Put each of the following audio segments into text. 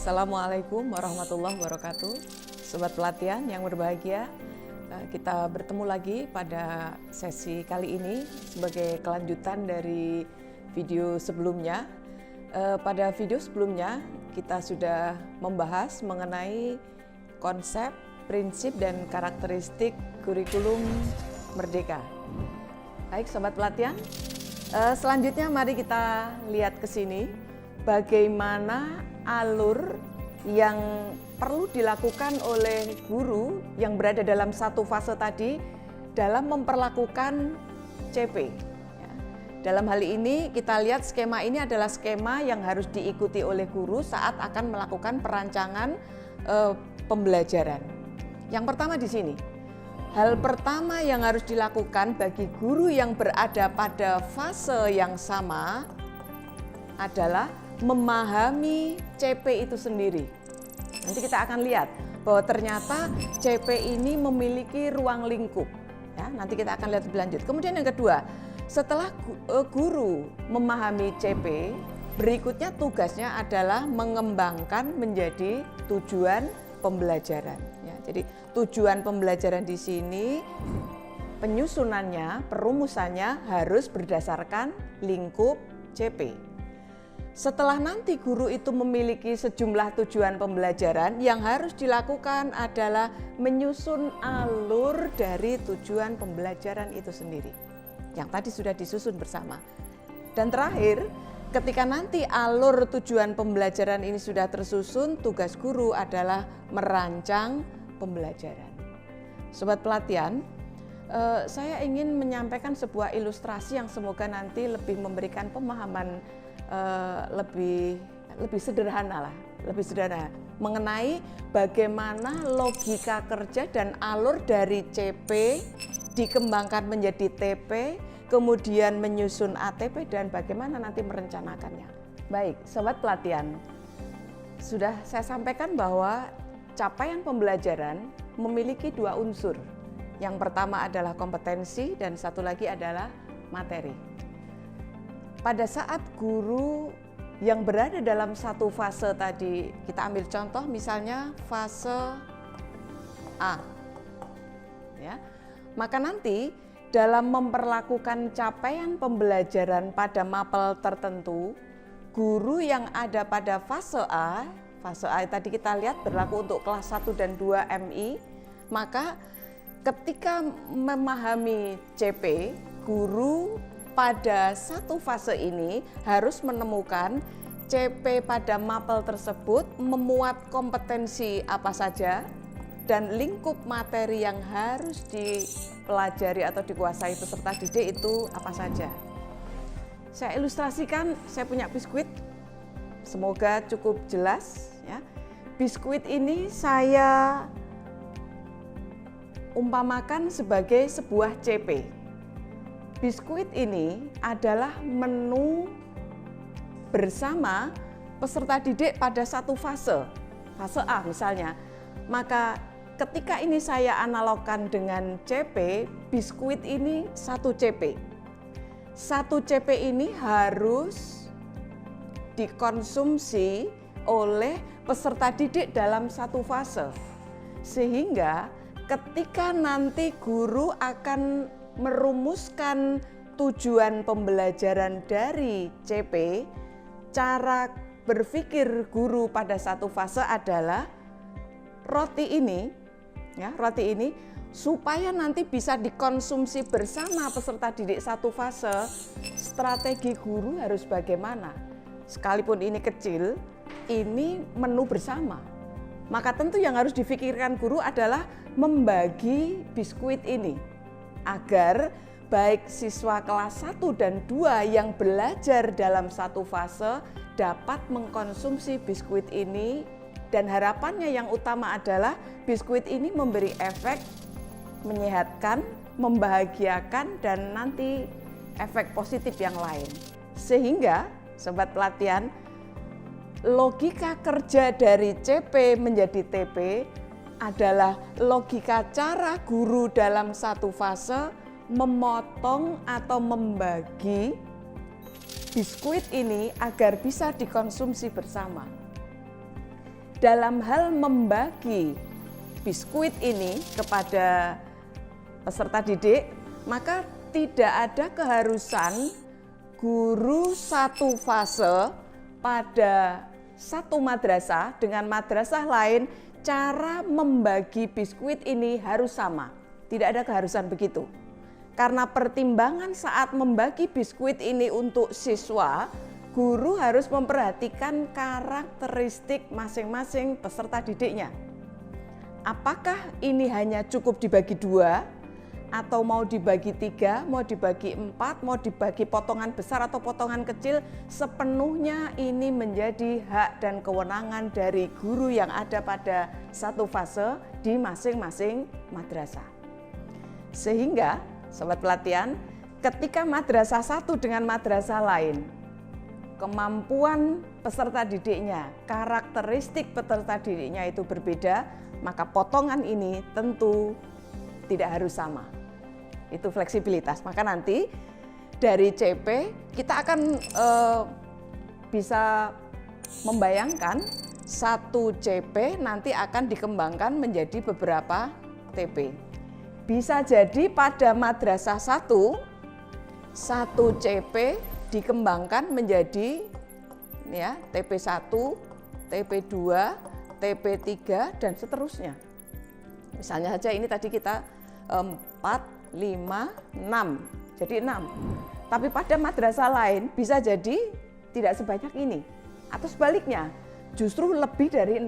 Assalamualaikum warahmatullahi wabarakatuh. Sobat pelatihan yang berbahagia, kita bertemu lagi pada sesi kali ini sebagai kelanjutan dari video sebelumnya. Pada video sebelumnya kita sudah membahas mengenai konsep, prinsip, dan karakteristik kurikulum Merdeka. Baik Sobat pelatihan, selanjutnya mari kita lihat ke sini bagaimana alur yang perlu dilakukan oleh guru yang berada dalam satu fase tadi dalam memperlakukan CP. Dalam hal ini kita lihat skema ini adalah skema yang harus diikuti oleh guru saat akan melakukan perancangan pembelajaran. Yang pertama di sini, hal pertama yang harus dilakukan bagi guru yang berada pada fase yang sama adalah memahami CP itu sendiri. Nanti kita akan lihat bahwa ternyata CP ini memiliki ruang lingkup. Ya, nanti kita akan lihat lebih lanjut. Kemudian yang kedua, setelah guru memahami CP, berikutnya tugasnya adalah mengembangkan menjadi tujuan pembelajaran. Ya, jadi tujuan pembelajaran di sini penyusunannya, perumusannya harus berdasarkan lingkup CP. Setelah nanti guru itu memiliki sejumlah tujuan pembelajaran, yang harus dilakukan adalah menyusun alur dari tujuan pembelajaran itu sendiri. Yang tadi sudah disusun bersama. Dan terakhir, ketika nanti alur tujuan pembelajaran ini sudah tersusun, tugas guru adalah merancang pembelajaran. Sobat pelatihan, saya ingin menyampaikan sebuah ilustrasi yang semoga nanti lebih memberikan pemahaman lebih sederhana mengenai bagaimana logika kerja dan alur dari CP dikembangkan menjadi TP, kemudian menyusun ATP dan bagaimana nanti merencanakannya. Baik, sobat pelatihan, sudah saya sampaikan bahwa capaian pembelajaran memiliki dua unsur. Yang pertama adalah kompetensi dan satu lagi adalah materi. Pada saat guru yang berada dalam satu fase tadi, kita ambil contoh misalnya fase A, ya, maka nanti dalam memperlakukan capaian pembelajaran pada mapel tertentu, guru yang ada pada fase A tadi kita lihat berlaku untuk kelas 1 dan 2 MI, maka ketika memahami CP, guru pada satu fase ini harus menemukan CP pada mapel tersebut memuat kompetensi apa saja dan lingkup materi yang harus dipelajari atau dikuasai peserta didik itu apa saja. Saya ilustrasikan, saya punya biskuit, semoga cukup jelas ya. Biskuit ini saya umpamakan sebagai sebuah CP. Biskuit ini adalah menu bersama peserta didik pada satu fase A misalnya. Maka ketika ini saya analogkan dengan CP, biskuit ini satu CP. Satu CP ini harus dikonsumsi oleh peserta didik dalam satu fase. Sehingga ketika nanti guru akan merumuskan tujuan pembelajaran dari CP, cara berpikir guru pada satu fase adalah roti ini supaya nanti bisa dikonsumsi bersama peserta didik satu fase, strategi guru harus bagaimana? Sekalipun ini kecil, ini menu bersama. Maka tentu yang harus difikirkan guru adalah membagi biskuit ini agar baik siswa kelas 1 dan 2 yang belajar dalam satu fase dapat mengkonsumsi biskuit ini, dan harapannya yang utama adalah biskuit ini memberi efek menyehatkan, membahagiakan, dan nanti efek positif yang lain. Sehingga sobat pelatihan, logika kerja dari CP menjadi TP adalah logika cara guru dalam satu fase memotong atau membagi biskuit ini agar bisa dikonsumsi bersama. dalam hal membagi biskuit ini kepada peserta didik, maka tidak ada keharusan guru satu fase pada satu madrasah dengan madrasah lain, cara membagi biskuit ini harus sama. Tidak ada keharusan begitu. Karena pertimbangan saat membagi biskuit ini untuk siswa, guru harus memperhatikan karakteristik masing-masing peserta didiknya. Apakah ini hanya cukup dibagi 2? Atau mau dibagi 3, mau dibagi 4, mau dibagi potongan besar atau potongan kecil, sepenuhnya ini menjadi hak dan kewenangan dari guru yang ada pada satu fase di masing-masing madrasah. Sehingga, sobat pelatihan, ketika madrasah satu dengan madrasah lain, kemampuan peserta didiknya, karakteristik peserta didiknya itu berbeda, maka potongan ini tentu tidak harus sama. Itu fleksibilitas. Maka nanti dari CP kita akan bisa membayangkan satu CP nanti akan dikembangkan menjadi beberapa TP. Bisa jadi pada madrasah satu CP dikembangkan menjadi ya, TP1, TP2, TP3 dan seterusnya. Misalnya saja ini tadi kita 4, 5, 6, jadi 6. Tapi pada madrasah lain bisa jadi tidak sebanyak ini. Atau sebaliknya, justru lebih dari 6.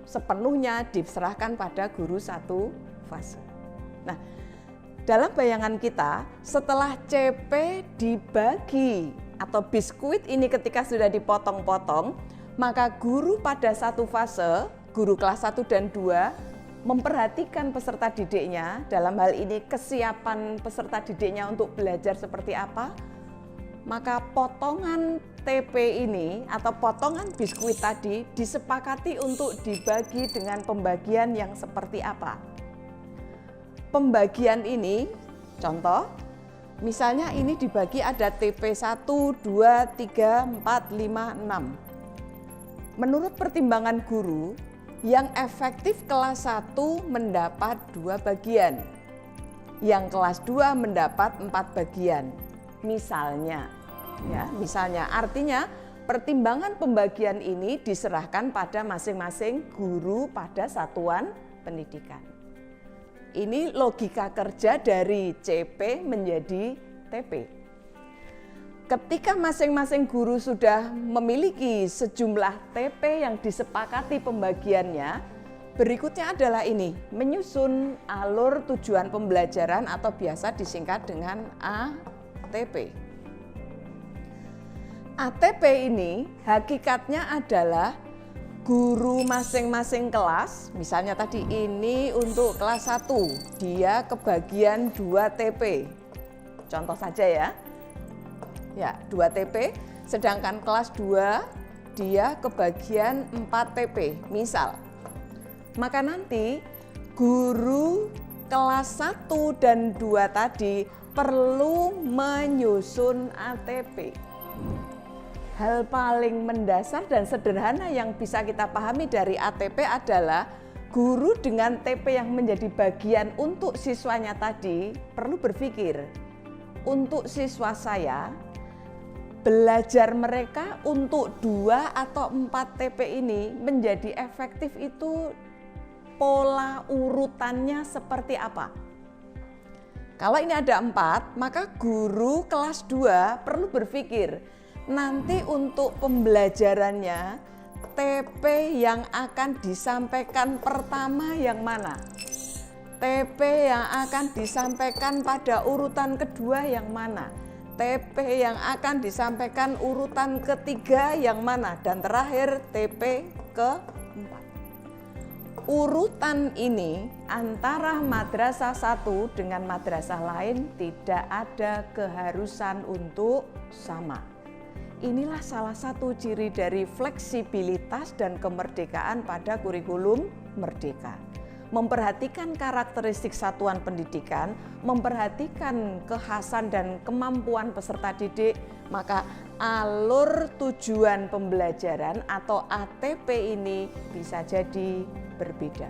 Sepenuhnya diserahkan pada guru satu fase. Nah, dalam bayangan kita, setelah CP dibagi atau biskuit ini ketika sudah dipotong-potong, maka guru pada satu fase, guru kelas 1 dan 2, memperhatikan peserta didiknya, dalam hal ini kesiapan peserta didiknya untuk belajar seperti apa, maka potongan TP ini atau potongan biskuit tadi disepakati untuk dibagi dengan pembagian yang seperti apa. Pembagian ini, contoh, misalnya ini dibagi ada TP 1, 2, 3, 4, 5, 6. Menurut pertimbangan guru, yang efektif kelas 1 mendapat 2 bagian, yang kelas 2 mendapat 4 bagian. Misalnya, artinya pertimbangan pembagian ini diserahkan pada masing-masing guru pada satuan pendidikan. Ini logika kerja dari CP menjadi TP. Ketika masing-masing guru sudah memiliki sejumlah TP yang disepakati pembagiannya, berikutnya adalah ini, menyusun alur tujuan pembelajaran atau biasa disingkat dengan ATP. ATP ini hakikatnya adalah guru masing-masing kelas, misalnya tadi ini untuk kelas 1, dia kebagian 2 TP. Contoh saja ya. Ya, 2 TP, sedangkan kelas 2 dia kebagian 4 TP, misal. Maka nanti guru kelas 1 dan 2 tadi perlu menyusun ATP. Hal paling mendasar dan sederhana yang bisa kita pahami dari ATP adalah guru dengan TP yang menjadi bagian untuk siswanya tadi perlu berpikir, untuk siswa saya, belajar mereka untuk 2 atau 4 TP ini menjadi efektif itu pola urutannya seperti apa? Kalau ini ada 4, maka guru kelas 2 perlu berpikir, nanti untuk pembelajarannya TP yang akan disampaikan pertama yang mana? TP yang akan disampaikan pada urutan kedua yang mana? TP yang akan disampaikan urutan ketiga yang mana? Dan terakhir TP keempat. Urutan ini antara madrasah satu dengan madrasah lain tidak ada keharusan untuk sama. Inilah salah satu ciri dari fleksibilitas dan kemerdekaan pada kurikulum merdeka. memperhatikan karakteristik satuan pendidikan, memperhatikan kekhasan dan kemampuan peserta didik, maka alur tujuan pembelajaran atau ATP ini bisa jadi berbeda.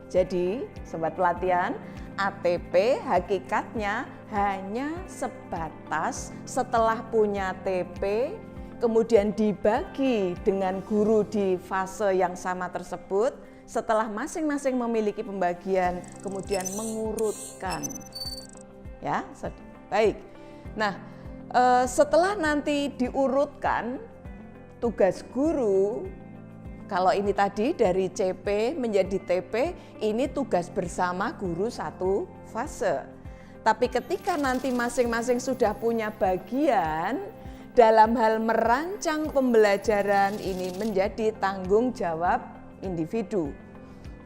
Jadi, sobat pelatihan, ATP hakikatnya hanya sebatas setelah punya TP, kemudian dibagi dengan guru di fase yang sama tersebut, setelah masing-masing memiliki pembagian, kemudian mengurutkan. Ya, baik. Nah, setelah nanti diurutkan, tugas guru, kalau ini tadi dari CP menjadi TP, ini tugas bersama guru satu fase. Tapi ketika nanti masing-masing sudah punya bagian, dalam hal merancang pembelajaran ini menjadi tanggung jawab individu.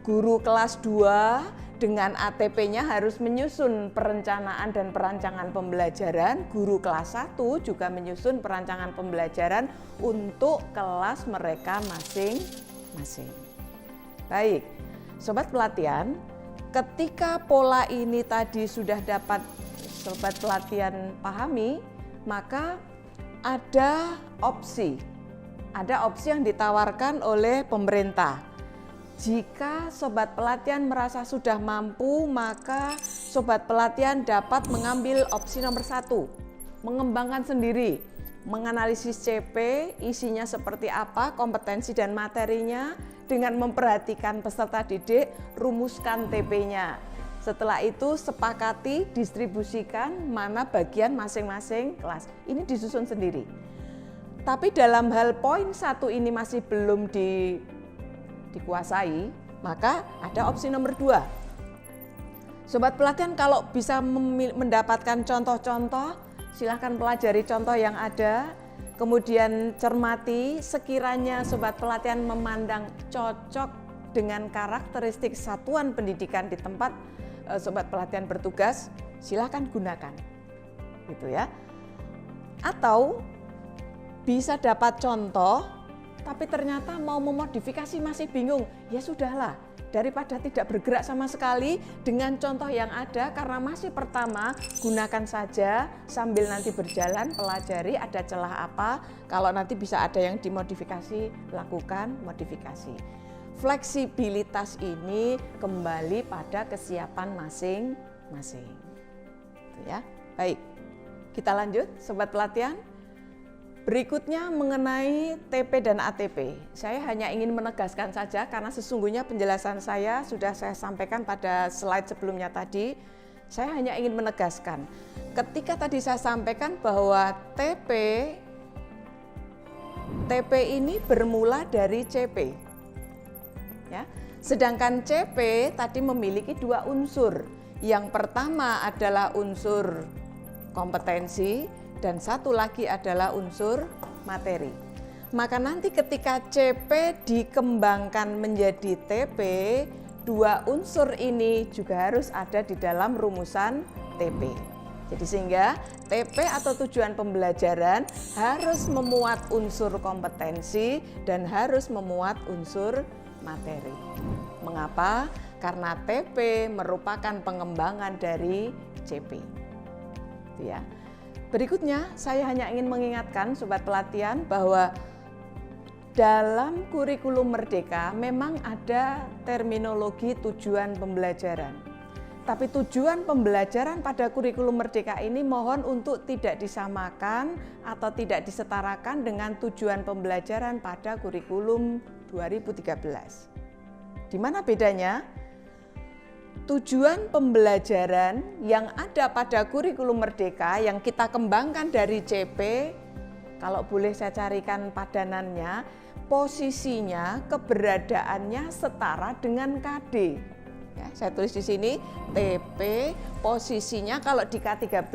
Guru kelas 2 dengan ATP-nya harus menyusun perencanaan dan perancangan pembelajaran. Guru kelas 1 juga menyusun perancangan pembelajaran untuk kelas mereka masing-masing. Baik, sobat pelatihan, ketika pola ini tadi sudah dapat sobat pelatihan pahami, maka ada opsi yang ditawarkan oleh pemerintah. Jika sobat pelatihan merasa sudah mampu, maka sobat pelatihan dapat mengambil opsi nomor 1, mengembangkan sendiri, menganalisis CP, isinya seperti apa, kompetensi dan materinya, dengan memperhatikan peserta didik, rumuskan TP-nya. Setelah itu sepakati, distribusikan mana bagian masing-masing kelas. Ini disusun sendiri. Tapi dalam hal poin 1 ini masih belum dikuasai, maka ada opsi nomor 2. Sobat pelatihan kalau bisa mendapatkan contoh-contoh, silahkan pelajari contoh yang ada, kemudian cermati sekiranya sobat pelatihan memandang cocok dengan karakteristik satuan pendidikan di tempat sobat pelatihan bertugas, silahkan gunakan. Gitu ya. Atau bisa dapat contoh, tapi ternyata mau memodifikasi masih bingung. Ya sudahlah, daripada tidak bergerak sama sekali dengan contoh yang ada, karena masih pertama, gunakan saja sambil nanti berjalan, pelajari ada celah apa. Kalau nanti bisa ada yang dimodifikasi, lakukan modifikasi. Fleksibilitas ini kembali pada kesiapan masing-masing. Ya, baik. Kita lanjut, sobat pelatihan. Berikutnya mengenai TP dan ATP. Saya hanya ingin menegaskan saja karena sesungguhnya penjelasan saya sudah saya sampaikan pada slide sebelumnya tadi. Saya hanya ingin menegaskan. Ketika tadi saya sampaikan bahwa TP ini bermula dari CP. Ya. Sedangkan CP tadi memiliki 2 unsur. Yang pertama adalah unsur kompetensi, dan satu lagi adalah unsur materi. Maka nanti ketika CP dikembangkan menjadi TP, 2 unsur ini juga harus ada di dalam rumusan TP. Jadi sehingga TP atau tujuan pembelajaran harus memuat unsur kompetensi dan harus memuat unsur materi. Mengapa? Karena TP merupakan pengembangan dari CP. Itu ya. Berikutnya, saya hanya ingin mengingatkan sobat pelatihan bahwa dalam kurikulum Merdeka memang ada terminologi tujuan pembelajaran. Tapi tujuan pembelajaran pada kurikulum Merdeka ini mohon untuk tidak disamakan atau tidak disetarakan dengan tujuan pembelajaran pada kurikulum 2013. Di mana bedanya? Tujuan pembelajaran yang ada pada kurikulum Merdeka yang kita kembangkan dari CP, kalau boleh saya carikan padanannya, posisinya, keberadaannya setara dengan KD. Ya, saya tulis di sini TP, posisinya kalau di K13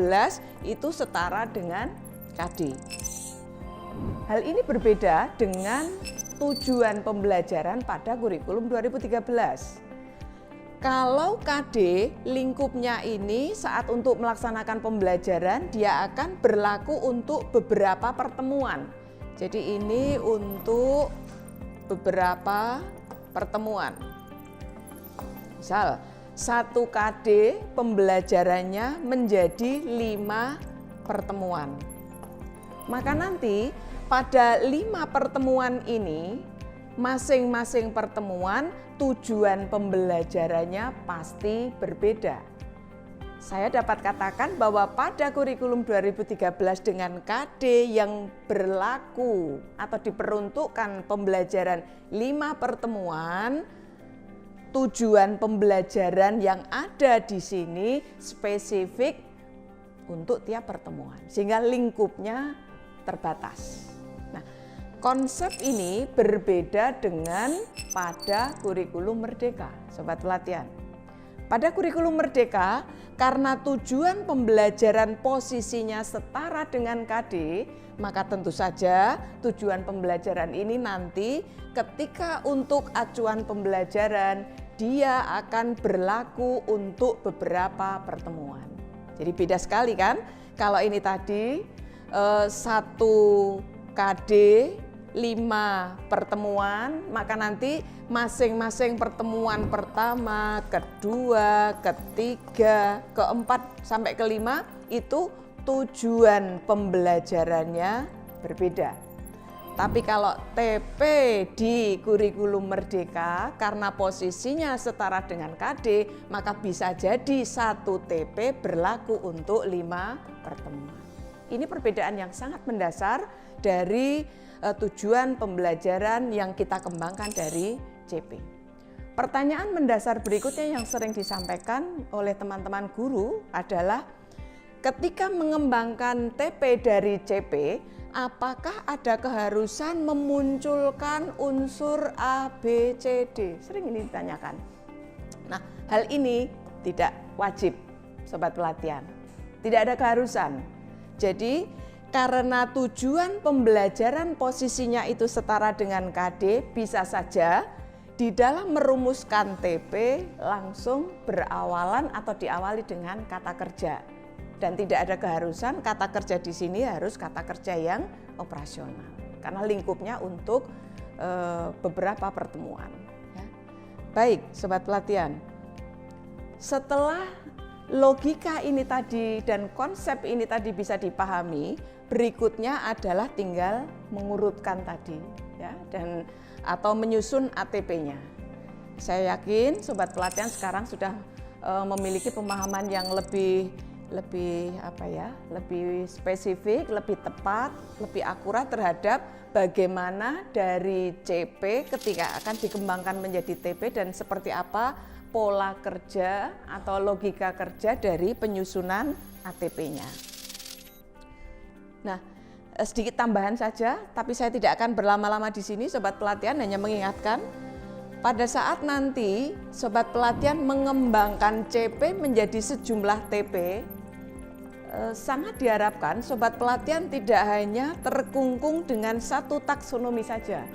itu setara dengan KD. Hal ini berbeda dengan tujuan pembelajaran pada kurikulum 2013. Kalau KD lingkupnya ini saat untuk melaksanakan pembelajaran dia akan berlaku untuk beberapa pertemuan. Jadi ini untuk beberapa pertemuan. Misal 1 KD pembelajarannya menjadi 5 pertemuan. Maka nanti pada 5 pertemuan ini, masing-masing pertemuan tujuan pembelajarannya pasti berbeda. Saya dapat katakan bahwa pada kurikulum 2013 dengan KD yang berlaku atau diperuntukkan pembelajaran 5 pertemuan, tujuan pembelajaran yang ada di sini spesifik untuk tiap pertemuan, sehingga lingkupnya terbatas. Nah, konsep ini berbeda dengan pada kurikulum Merdeka, Sobat Pelatihan. Pada kurikulum Merdeka, karena tujuan pembelajaran posisinya setara dengan KD, maka tentu saja tujuan pembelajaran ini nanti ketika untuk acuan pembelajaran, dia akan berlaku untuk beberapa pertemuan. Jadi beda sekali kan, kalau ini tadi 1 KD 5 pertemuan, maka nanti masing-masing pertemuan pertama, kedua, ketiga, keempat sampai kelima itu tujuan pembelajarannya berbeda. Tapi kalau TP di kurikulum Merdeka karena posisinya setara dengan KD, maka bisa jadi 1 TP berlaku untuk 5 pertemuan. Ini perbedaan yang sangat mendasar dari tujuan pembelajaran yang kita kembangkan dari CP. Pertanyaan mendasar berikutnya yang sering disampaikan oleh teman-teman guru adalah ketika mengembangkan TP dari CP, apakah ada keharusan memunculkan unsur A, B, C, D? Sering ini ditanyakan. Nah, hal ini tidak wajib, Sobat Pelatihan. Tidak ada keharusan. Jadi, karena tujuan pembelajaran posisinya itu setara dengan KD, bisa saja di dalam merumuskan TP langsung berawalan atau diawali dengan kata kerja. Dan tidak ada keharusan kata kerja di sini harus kata kerja yang operasional. Karena lingkupnya untuk beberapa pertemuan. Ya. Baik, Sobat Pelatihan. Setelah logika ini tadi dan konsep ini tadi bisa dipahami, berikutnya adalah tinggal mengurutkan tadi ya dan atau menyusun ATP-nya. Saya yakin Sobat Pelatihan sekarang sudah memiliki pemahaman yang lebih spesifik, lebih tepat, lebih akurat terhadap bagaimana dari CP ketika akan dikembangkan menjadi TP dan seperti apa pola kerja atau logika kerja dari penyusunan ATP-nya. Nah, sedikit tambahan saja, tapi saya tidak akan berlama-lama di sini, Sobat Pelatihan, hanya mengingatkan pada saat nanti Sobat Pelatihan mengembangkan CP menjadi sejumlah TP, sangat diharapkan Sobat Pelatihan tidak hanya terkungkung dengan 1 taksonomi saja.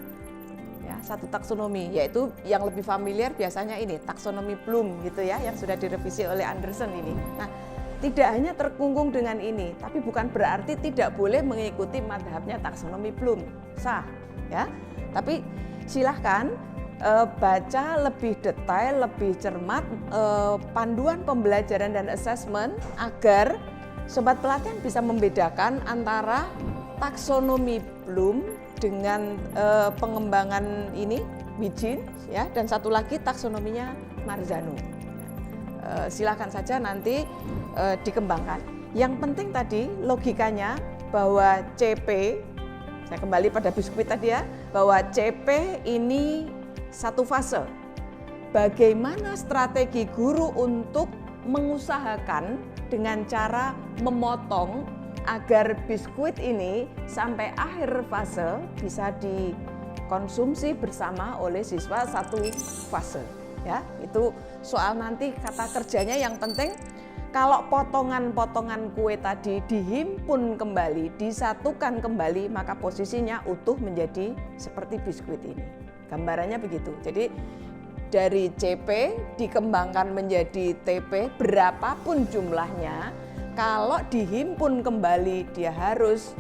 Ya, 1 taksonomi, yaitu yang lebih familiar biasanya ini taksonomi Bloom gitu ya, yang sudah direvisi oleh Anderson ini. Nah, tidak hanya terkungkung dengan ini, tapi bukan berarti tidak boleh mengikuti madhabnya taksonomi Bloom, sah ya. Tapi silahkan baca lebih detail, lebih cermat panduan pembelajaran dan assessment agar Sobat Pelatihan bisa membedakan antara taksonomi Bloom dengan pengembangan ini Wijin ya, dan satu lagi taksonominya Marzano. Silakan saja nanti dikembangkan. Yang penting tadi logikanya bahwa CP, saya kembali pada biskuit tadi ya, bahwa CP ini 1 fase. Bagaimana strategi guru untuk mengusahakan dengan cara memotong agar biskuit ini sampai akhir fase bisa dikonsumsi bersama oleh siswa 1 fase. Ya, itu soal nanti kata kerjanya. Yang penting kalau potongan-potongan kue tadi dihimpun kembali, disatukan kembali, maka posisinya utuh menjadi seperti biskuit ini. Gambarannya begitu. Jadi dari CP dikembangkan menjadi TP berapapun jumlahnya, kalau dihimpun kembali dia harus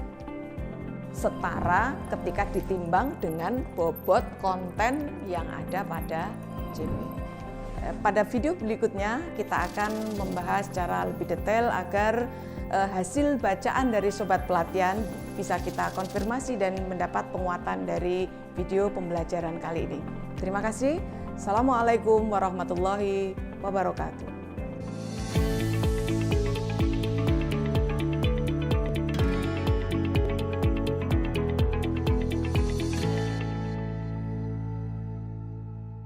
setara ketika ditimbang dengan bobot konten yang ada pada CP. pada video berikutnya kita akan membahas secara lebih detail agar hasil bacaan dari Sobat Pelatihan bisa kita konfirmasi dan mendapat penguatan dari video pembelajaran kali ini. Terima kasih. Assalamualaikum warahmatullahi wabarakatuh.